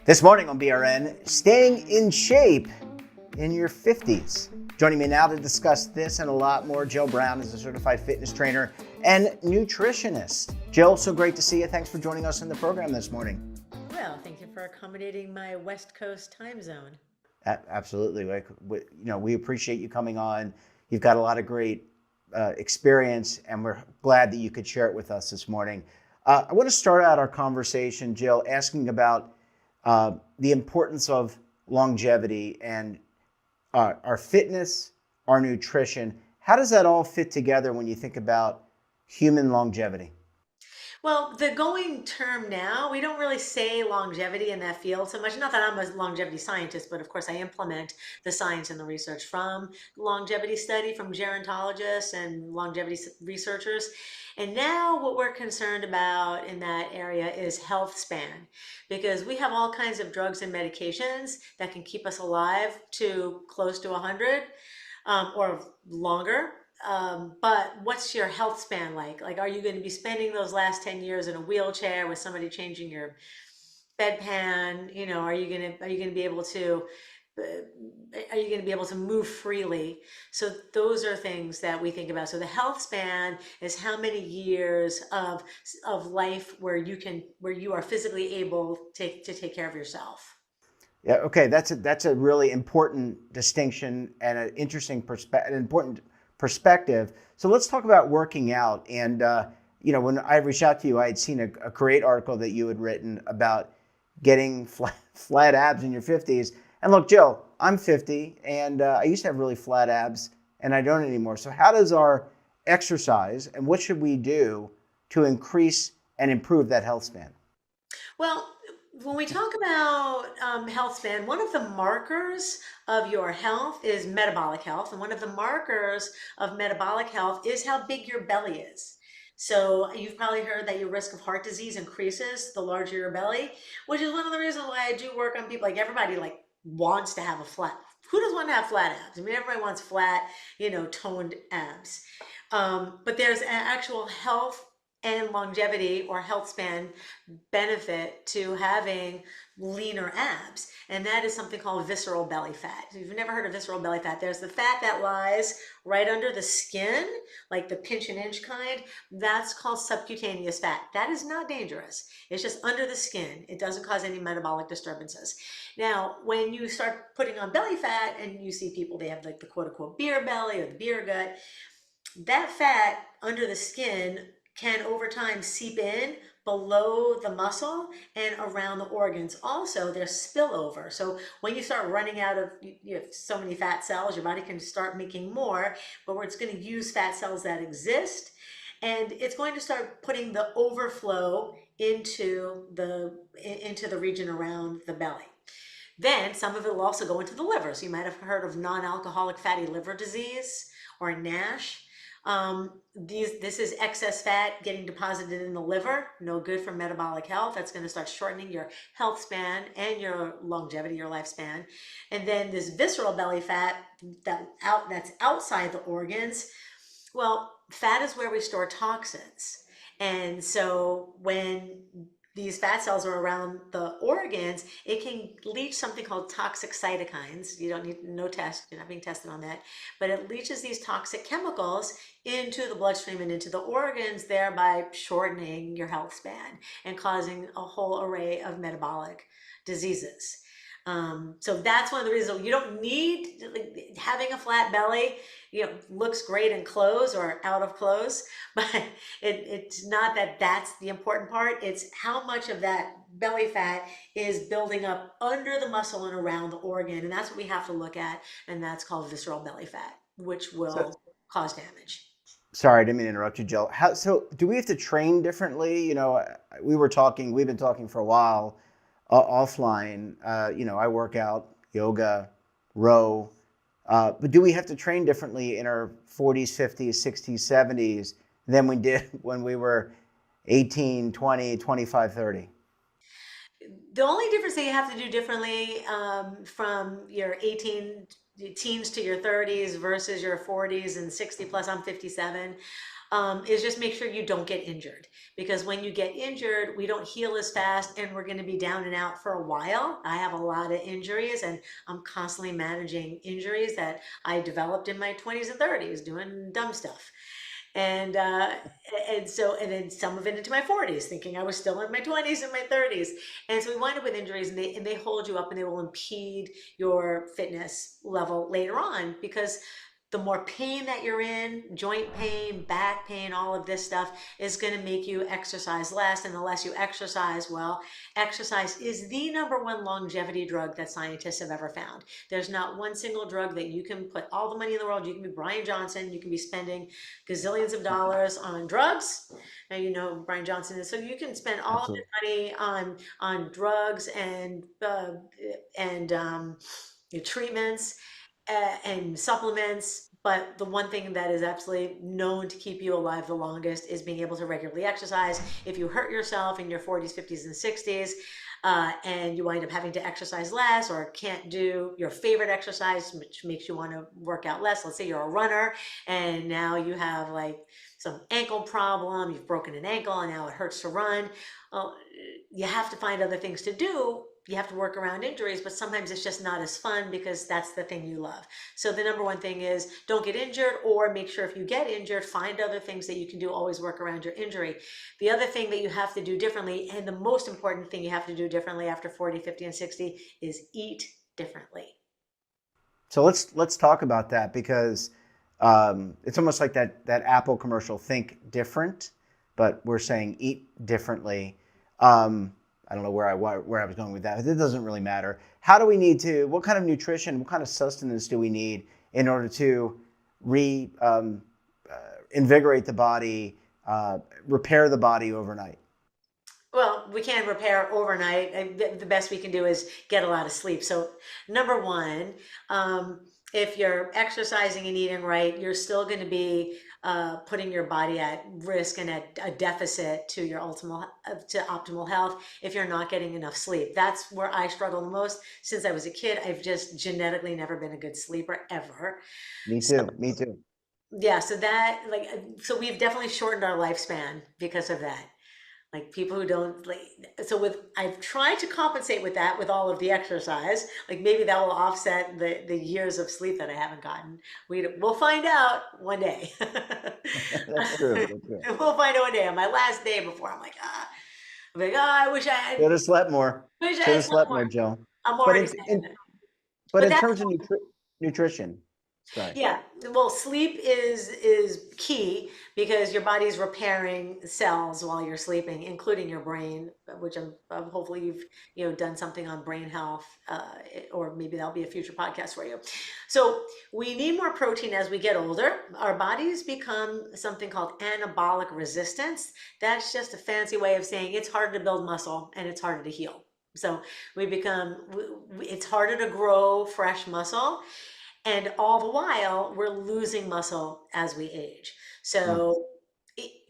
This morning on BRN, staying in shape in your 50s. Joining me now to discuss this and a lot more, Jill Brown is a certified fitness trainer and nutritionist. Jill, so great to see you. Thanks for joining us in the program this morning. Well, thank you for accommodating my West Coast time zone. Absolutely. We appreciate you coming on. You've got a lot of great experience, and we're glad that you could share it with us this morning. I want to start out our conversation, Jill, asking about the importance of longevity and our fitness, our nutrition. How does that all fit together when you think about human longevity? Well, the going term now, we don't really say longevity in that field so much. Not that I'm a longevity scientist, but of course I implement the science and the research from longevity study from gerontologists and longevity researchers. And now what we're concerned about in that area is health span, because we have all kinds of drugs and medications that can keep us alive to close to 100 or longer. But what's your health span like? Like, are you going to be spending those last 10 years in a wheelchair with somebody changing your bedpan? You know, are you going to be able to are you going to be able to move freely? So those are things that we think about. So the health span is how many years of life where you are physically able to take care of yourself. Yeah, okay, that's a really important distinction and an interesting an important perspective. So let's talk about working out. And when I reached out to you, I had seen a great article that you had written about getting flat abs in your 50s. And look, Jill, I'm 50, and I used to have really flat abs, and I don't anymore. So how does our exercise and what should we do to increase and improve that health span? Well, when we talk about health span, one of the markers of your health is metabolic health. And one of the markers of metabolic health is how big your belly is. So you've probably heard that your risk of heart disease increases the larger your belly, which is one of the reasons why I do work on people. Like, everybody wants to have a flat. Who doesn't want to have flat abs? I mean, everybody wants flat, toned abs. But there's an actual health and longevity or health span benefit to having leaner abs, and that is something called visceral belly fat. If you've never heard of visceral belly fat, there's the fat that lies right under the skin, like the pinch and inch kind. That's called subcutaneous fat. That is not dangerous. It's just under the skin. It doesn't cause any metabolic disturbances. Now, when you start putting on belly fat and you see people, they have like the quote unquote beer belly or the beer gut, that fat under the skin can over time seep in below the muscle and around the organs. Also, there's spillover. So when you start running out of you have so many fat cells, your body can start making more, but where it's going to use fat cells that exist, and it's going to start putting the overflow into the region around the belly. Then some of it will also go into the liver. So you might have heard of non-alcoholic fatty liver disease or NASH. This is excess fat getting deposited in the liver, no good for metabolic health. That's going to start shortening your health span and your longevity, your lifespan. And then this visceral belly fat that's outside the organs. Well, fat is where we store toxins. And so when these fat cells are around the organs, it can leach something called toxic cytokines. You don't need no test, you're not being tested on that, but it leaches these toxic chemicals into the bloodstream and into the organs, thereby shortening your health span and causing a whole array of metabolic diseases. So that's one of the reasons you don't need, having a flat belly, looks great in clothes or out of clothes, but it's not that's the important part. It's how much of that belly fat is building up under the muscle and around the organ. And that's what we have to look at. And that's called visceral belly fat, which So, will cause damage. sorry, I didn't mean to interrupt you, Jill. So do we have to train differently? We've been talking for a while offline. I work out, yoga, row. But do we have to train differently in our 40s, 50s, 60s, 70s than we did when we were 18, 20, 25, 30? The only difference that you have to do differently from your teens to your 30s versus your 40s and 60 plus, I'm 57. is just make sure you don't get injured. Because when you get injured, we don't heal as fast and we're going to be down and out for a while. I have a lot of injuries and I'm constantly managing injuries that I developed in my 20s and 30s doing dumb stuff. And and then some of it into my 40s, thinking I was still in my 20s and my 30s. And so we wind up with injuries, and they hold you up and they will impede your fitness level later on, because the more pain that you're in, joint pain, back pain, all of this stuff is going to make you exercise less. And the less you exercise, well, exercise is the number one longevity drug that scientists have ever found. There's not one single drug that you can put all the money in the world. You can be Brian Johnson, you can be spending gazillions of dollars on drugs. Now you know Brian Johnson is, so you can spend all of Absolutely. this money on drugs and your treatments and supplements. But the one thing that is absolutely known to keep you alive the longest is being able to regularly exercise. If you hurt yourself in your 40s, 50s, and 60s, and you wind up having to exercise less or can't do your favorite exercise, which makes you want to work out less. Let's say you're a runner and now you have like some ankle problem, you've broken an ankle and now it hurts to run. Well, you have to find other things to do. You have to work around injuries, but sometimes it's just not as fun because that's the thing you love. So the number one thing is don't get injured, or make sure if you get injured, find other things that you can do. Always work around your injury. The other thing that you have to do differently, and the most important thing you have to do differently after 40, 50, and 60 is eat differently. So let's talk about that, because it's almost like that Apple commercial, think different, but we're saying eat differently. I don't know where I was going with that. It doesn't really matter. How do we need to? What kind of nutrition? What kind of sustenance do we need in order to invigorate the body, repair the body overnight? Well, we can't repair overnight. The best we can do is get a lot of sleep. So, number one, if you're exercising and eating right, you're still going to be putting your body at risk and at a deficit to your ultimate to optimal health if you're not getting enough sleep. That's where I struggle the most. Since I was a kid, I've just genetically never been a good sleeper ever. Me So, too. Me too. yeah, so that like so we've definitely shortened our lifespan because of that. Like people who don't like, so with I've tried to compensate with that with all of the exercise. Like maybe that will offset the years of sleep that I haven't gotten. We'll find out one day. That's true. That's true. We'll find out one day on my last day before I'm like, oh, Should have slept more. wish I Should had have slept slept more. more, Joe. I'm But already in, saying in that. but But in that's terms of nutrition, sorry. Yeah, well, sleep is key because your body's repairing cells while you're sleeping, including your brain, which hopefully you've done something on brain health, or maybe that'll be a future podcast for you. So we need more protein as we get older. Our bodies become something called anabolic resistance. That's just a fancy way of saying it's harder to build muscle and it's harder to heal. So it's harder to grow fresh muscle, and all the while, we're losing muscle as we age. Mm. So,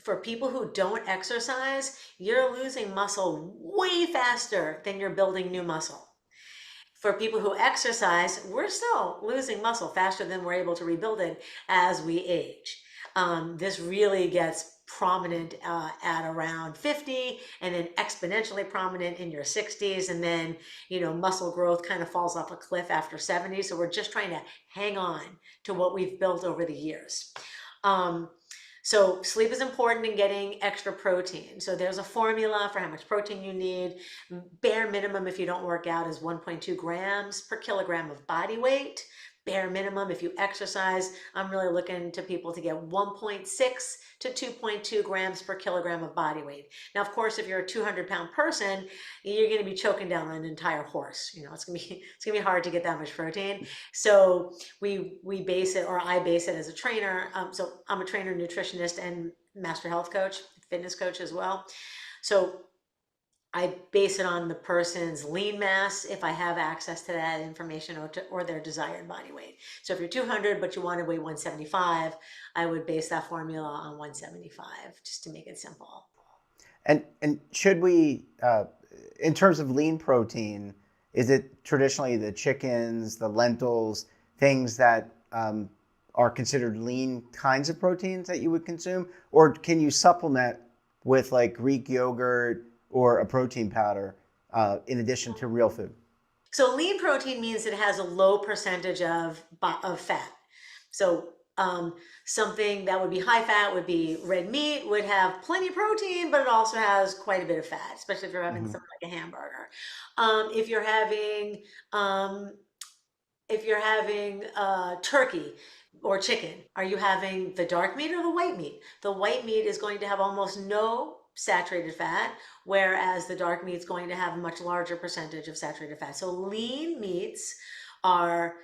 for people who don't exercise, you're losing muscle way faster than you're building new muscle. For people who exercise, we're still losing muscle faster than we're able to rebuild it as we age. This really gets prominent at around 50, and then exponentially prominent in your 60s, and then muscle growth kind of falls off a cliff after 70. So we're just trying to hang on to what we've built over the years. um, so sleep is important in getting extra protein. So there's a formula for how much protein you need. Bare minimum if you don't work out is 1.2 grams per kilogram of body weight. Bare minimum if you exercise, I'm really looking to people to get 1.6 to 2.2 grams per kilogram of body weight. Now, of course, if you're a 200-pound person, you're going to be choking down an entire horse. It's gonna be hard to get that much protein. So we base it, or I base it as a trainer. So I'm a trainer, nutritionist, and master health coach, fitness coach as well. So I base it on the person's lean mass, if I have access to that information, or their desired body weight. So if you're 200 but you want to weigh 175, I would base that formula on 175, just to make it simple. And should we, in terms of lean protein, is it traditionally the chickens, the lentils, things that are considered lean kinds of proteins that you would consume, or can you supplement with like Greek yogurt or a protein powder in addition to real food? So lean protein means it has a low percentage of fat. So something that would be high fat would be red meat, would have plenty of protein, but it also has quite a bit of fat, especially if you're having Hmm. something like a hamburger. If you're having um, turkey or chicken, are you having the dark meat or the white meat? The white meat is going to have almost no saturated fat, whereas the dark meat is going to have a much larger percentage of saturated fat. So lean meats are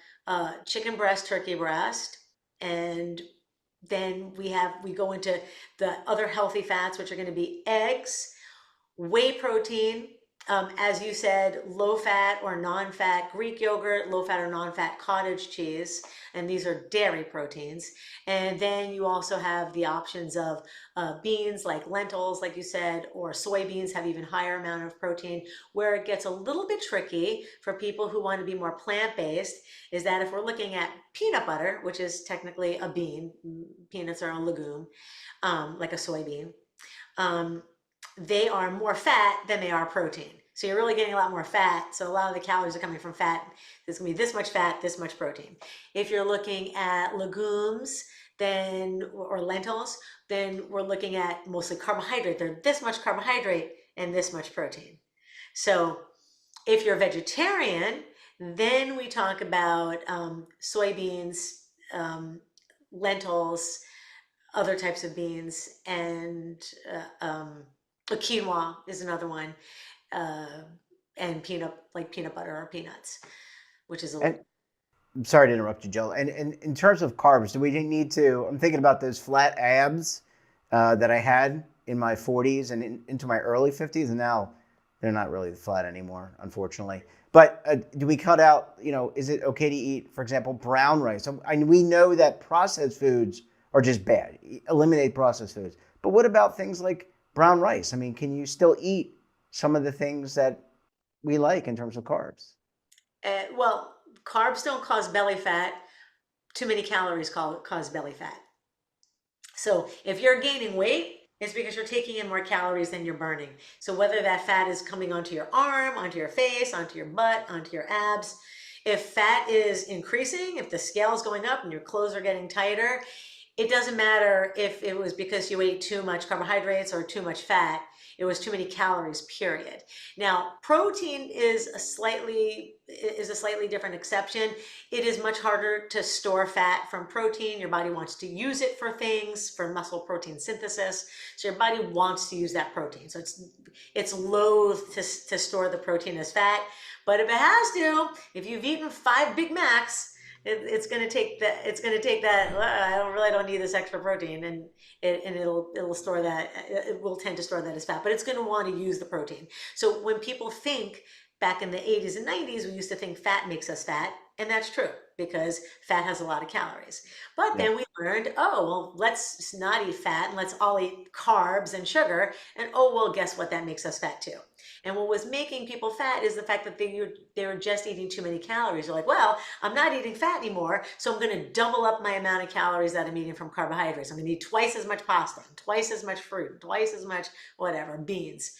chicken breast, turkey breast, and then we go into the other healthy fats, which are going to be eggs, whey protein, as you said, low fat or non-fat Greek yogurt, low fat or non-fat cottage cheese, and these are dairy proteins. And then you also have the options of beans like lentils, like you said, or soybeans have even higher amount of protein. Where it gets a little bit tricky for people who want to be more plant-based is that if we're looking at peanut butter, which is technically a bean, peanuts are a legume, like a soybean. Um, they are more fat than they are protein. So you're really getting a lot more fat. So a lot of the calories are coming from fat. There's gonna be this much fat, this much protein. If you're looking at legumes, then or lentils, then we're looking at mostly carbohydrate. They're this much carbohydrate and this much protein. So if you're a vegetarian, then we talk about soybeans, lentils, other types of beans, and quinoa is another one, uh, and peanut butter or peanuts, which is a And I'm sorry to interrupt you, Jill. And in terms of carbs, do we need to? I'm thinking about those flat abs that I had in my 40s and into my early 50s, and now they're not really flat anymore, unfortunately. But do we cut out? Is it okay to eat, for example, brown rice? We know that processed foods are just bad. Eliminate processed foods. But what about things like brown rice? I mean, can you still eat some of the things that we like in terms of carbs? well, carbs don't cause belly fat. Too many calories cause belly fat. So if you're gaining weight, it's because you're taking in more calories than you're burning. So whether that fat is coming onto your arm, onto your face, onto your butt, onto your abs, if fat is increasing, if the scale is going up and your clothes are getting tighter, it doesn't matter if it was because you ate too much carbohydrates or too much fat. It was too many calories, period. Now, protein is a slightly different exception. It is much harder to store fat from protein. Your body wants to use it for things, for muscle protein synthesis. So your body wants to use that protein. So it's loath to store the protein as fat. But if it has to, if you've eaten 5 Big Macs, it's going to take that. It's going to take that. I don't need this extra protein, and it'll store that. It will tend to store that as fat, but it's going to want to use the protein. So when people think back in the 80's and 90's, we used to think fat makes us fat, and that's true because fat has a lot of calories. But Yeah. then we learned, oh well, let's not eat fat and let's all eat carbs and sugar, and oh well, guess what? That makes us fat too. And what was making people fat is the fact that they were just eating too many calories. They're like, well, I'm not eating fat anymore, so I'm going to double up my amount of calories that I'm eating from carbohydrates. I'm going to eat twice as much pasta, twice as much fruit, twice as much whatever, beans.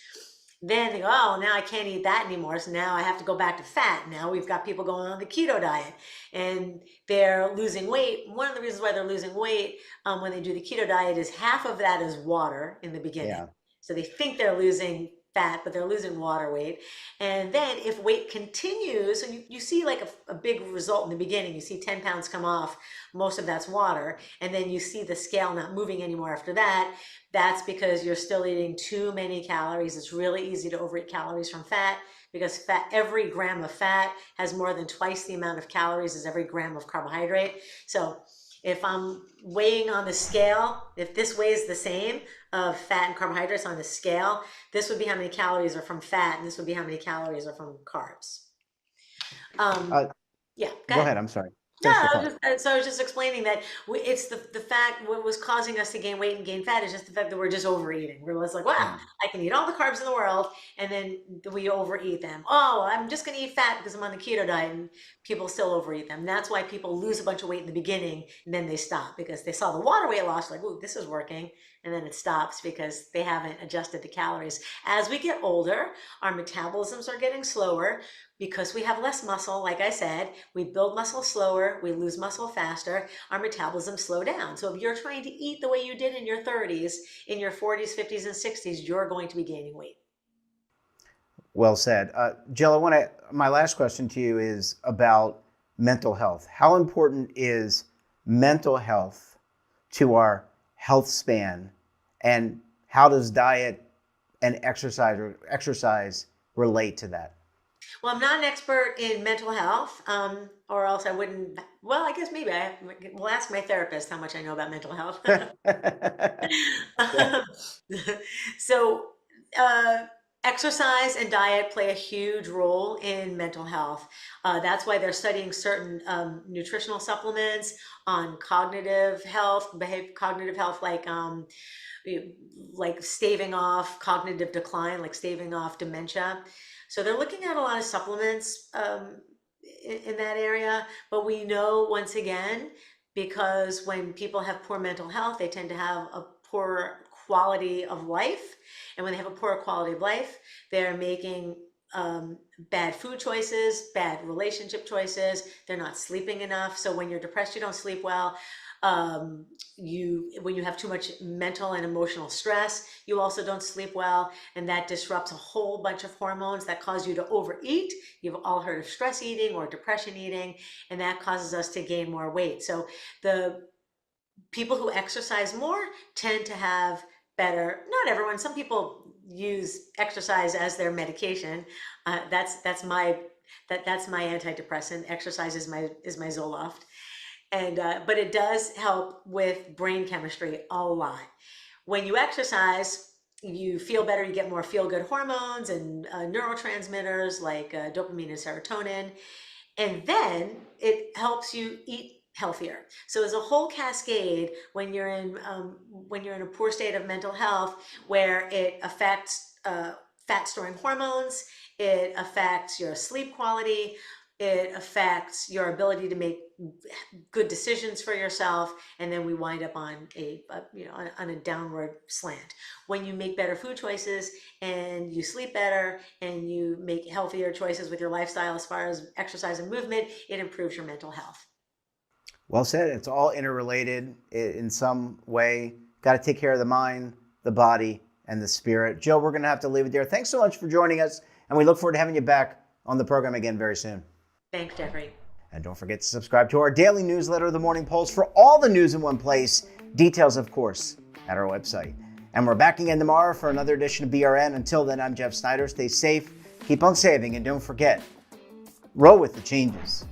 Then they go, oh, now I can't eat that anymore, so now I have to go back to fat. Now we've got people going on the keto diet and they're losing weight. One of the reasons why they're losing weight when they do the keto diet is half of that is water in the beginning. Yeah. So they think they're losing fat, but they're losing water weight. And then if weight continues, so you see like a big result in the beginning, you see 10 pounds come off, most of that's water, and then you see the scale not moving anymore after that. That's because you're still eating too many calories. It's really easy to overeat calories from fat because every gram of fat has more than twice the amount of calories as every gram of carbohydrate. So if I'm weighing on the scale, if this weighs the same of fat and carbohydrates on the scale, this would be how many calories are from fat, and this would be how many calories are from carbs. Um, Uh, yeah, go Go ahead. ahead. I'm sorry. Yeah, Finish your thought. so I was just explaining that it's the fact what was causing us to gain weight and gain fat is just the fact that we're just overeating. We're just like, wow, Yeah. I can eat all the carbs in the world, and then we overeat them. Oh, I'm just going to eat fat because I'm on the keto diet, and people still overeat them. That's why people lose a bunch of weight in the beginning, and then they stop because they saw the water weight loss, like, ooh, this is working, and then it stops because they haven't adjusted the calories. As we get older, our metabolisms are getting slower because we have less muscle. Like I said, we build muscle slower, we lose muscle faster, our metabolism slow down. So if you're trying to eat the way you did in your 30s, in your 40s, 50s, and 60s, you're going to be gaining weight. Well said. Jill, my last question to you is about mental health. How important is mental health to our health span, and how does diet and exercise relate to that? Well, I'm not an expert in mental health, or else I wouldn't. Well, I guess maybe will ask my therapist how much I know about mental health. Yeah. Um, so, uh, exercise and diet play a huge role in mental health. That's why they're studying certain nutritional supplements on cognitive health, cognitive health, like staving off cognitive decline, like staving off dementia. So they're looking at a lot of supplements in that area. But we know once again, because when people have poor mental health, they tend to have a poor quality of life. And when they have a poor quality of life, they're making bad food choices, bad relationship choices. They're not sleeping enough. So when you're depressed, you don't sleep well. When you have too much mental and emotional stress, you also don't sleep well, and that disrupts a whole bunch of hormones that cause you to overeat. You've all heard of stress eating or depression eating, and that causes us to gain more weight. So the people who exercise more tend to have better, not everyone, some people use exercise as their medication. That's my antidepressant. Exercise is my Zoloft. And but it does help with brain chemistry a lot. When you exercise, you feel better. You get more feel good hormones and neurotransmitters like dopamine and serotonin, and then it helps you eat healthier. So there's a whole cascade when you're in a poor state of mental health, where it affects fat storing hormones, it affects your sleep quality, it affects your ability to make good decisions for yourself, and then we wind up on a downward slant. When you make better food choices and you sleep better and you make healthier choices with your lifestyle as far as exercise and movement, it improves your mental health. Well said. It's all interrelated in some way. Got to take care of the mind, the body, and the spirit. Jill, we're going to have to leave it there. Thanks so much for joining us, and we look forward to having you back on the program again very soon. Thanks, Jeffrey. And don't forget to subscribe to our daily newsletter, The Morning Pulse, for all the news in one place. Details, of course, at our website. And we're back again tomorrow for another edition of BRN. Until then, I'm Jeff Snyder. Stay safe, keep on saving, and don't forget, roll with the changes.